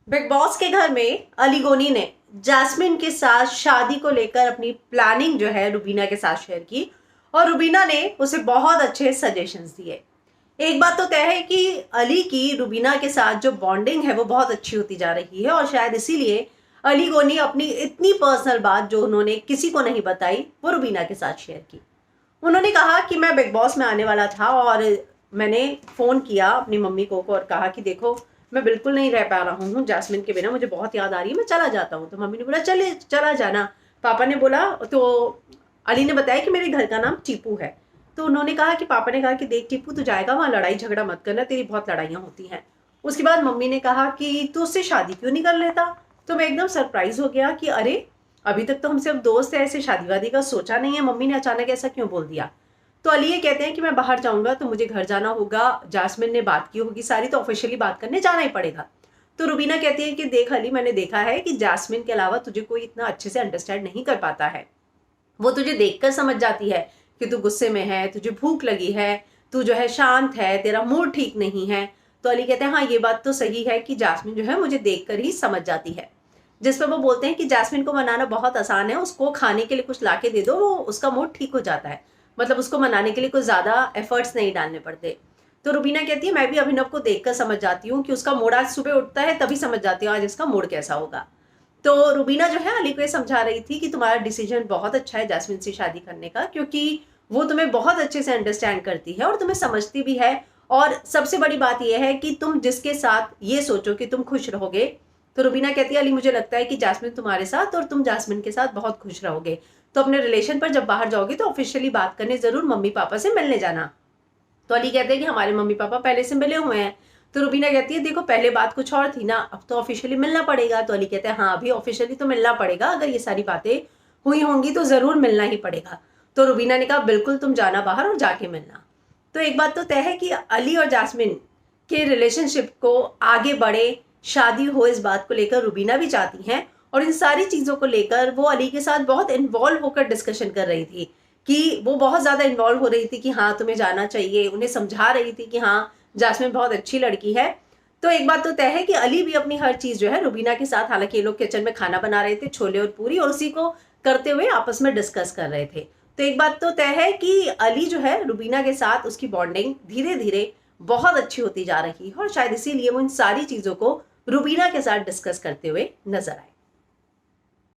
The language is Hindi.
बिग बॉस के घर में अली गोनी ने जैस्मिन के साथ शादी को लेकर अपनी प्लानिंग जो है रुबीना के साथ शेयर की और रुबीना ने उसे बहुत अच्छे सजेशंस दिए। एक बात तो तय है कि अली की रुबीना के साथ जो बॉन्डिंग है वो बहुत अच्छी होती जा रही है और शायद इसीलिए अली गोनी अपनी इतनी पर्सनल बात जो उन्होंने किसी को नहीं बताई वो रुबीना के साथ शेयर की। उन्होंने कहा कि मैं बिग बॉस में आने वाला था और मैंने फ़ोन किया अपनी मम्मी को और कहा कि देखो मैं बिल्कुल नहीं रह पा रहा हूँ जैस्मिन के बिना, मुझे बहुत याद आ रही है, मैं चला जाता हूँ। तो मम्मी ने बोला चले चला जाना। पापा ने बोला तो अली ने बताया कि मेरे घर का नाम टीपू है। तो उन्होंने कहा कि पापा ने कहा कि देख टीपू तू जाएगा वहाँ लड़ाई झगड़ा मत करना, तेरी बहुत लड़ाइयाँ होती हैं। उसके बाद मम्मी ने कहा कि तू उससे शादी क्यों नहीं कर लेता। तो मैं एकदम सरप्राइज हो गया कि अरे अभी तक तो हम सिर्फ दोस्त है, ऐसे शादी वादी का सोचा नहीं है, मम्मी ने अचानक ऐसा क्यों बोल दिया। तो अली ये कहते हैं कि मैं बाहर जाऊंगा तो मुझे घर जाना होगा, जैस्मिन ने बात की होगी सारी तो ऑफिशियली बात करने जाना ही पड़ेगा। तो रुबीना कहती है कि देख अली मैंने देखा है कि जैस्मिन के अलावा तुझे कोई इतना अच्छे से अंडरस्टैंड नहीं कर पाता है। वो तुझे देखकर समझ जाती है कि तू गुस्से में है, तुझे भूख लगी है, तू जो है शांत है, तेरा मूड ठीक नहीं है। तो अली कहते हैं हाँ ये बात तो सही है कि जैस्मिन जो है मुझे देखकर ही समझ जाती है। जिस पर वो बोलते हैं कि जैस्मिन को मनाना बहुत आसान है, उसको खाने के लिए कुछ ला के दे दो, वो उसका मूड ठीक हो जाता है। मतलब उसको मनाने के लिए कुछ ज़्यादा एफर्ट्स नहीं डालने पड़ते। तो रुबीना कहती है मैं भी अभिनव को देखकर समझ जाती हूँ कि उसका मूड आज सुबह उठता है तभी समझ जाती हूँ आज इसका मूड कैसा होगा। तो रुबीना जो है अली को ये समझा रही थी कि तुम्हारा डिसीजन बहुत अच्छा है जैस्मिन से शादी करने का, क्योंकि वो तुम्हें बहुत अच्छे से अंडरस्टैंड करती है और तुम्हें समझती भी है। और सबसे बड़ी बात यह है कि तुम जिसके साथ ये सोचो कि तुम खुश रहोगे। तो रुबीना कहती है अली मुझे लगता है कि जैस्मिन तुम्हारे साथ और तुम जैस्मिन के साथ बहुत खुश रहोगे, तो अपने रिलेशन पर जब बाहर जाओगे तो ऑफिशियली बात करने जरूर मम्मी पापा से मिलने जाना। तो अली कहते हैं कि हमारे मम्मी पापा पहले से मिले हुए हैं। तो रुबीना कहती है देखो पहले बात कुछ और थी ना, अब तो ऑफिशियली मिलना पड़ेगा। तो अली कहते हैं हाँ अभी ऑफिशियली तो मिलना पड़ेगा, अगर ये सारी बातें हुई होंगी तो जरूर मिलना ही पड़ेगा। तो रुबीना ने कहा बिल्कुल तुम जाना बाहर और जाके मिलना। तो एक बात तो तय है कि अली और जैस्मिन के रिलेशनशिप को आगे बढ़े, शादी हो, इस बात को लेकर रुबीना भी चाहती हैं। और इन सारी चीज़ों को लेकर वो अली के साथ बहुत इन्वॉल्व होकर डिस्कशन कर रही थी कि वो बहुत ज़्यादा इन्वॉल्व हो रही थी कि हाँ तुम्हें जाना चाहिए, उन्हें समझा रही थी कि हाँ जैस्मिन बहुत अच्छी लड़की है। तो एक बात तो तय है कि अली भी अपनी हर चीज़ जो है रुबीना के साथ, हालांकि ये लोग किचन में खाना बना रहे थे छोले और पूरी, और उसी को करते हुए आपस में डिस्कस कर रहे थे। तो एक बात तो तय है कि अली जो है रुबीना के साथ उसकी बॉन्डिंग धीरे धीरे बहुत अच्छी होती जा रही है और शायद इसीलिए वो इन सारी चीज़ों को रुबीना के साथ डिस्कस करते हुए नजर आए।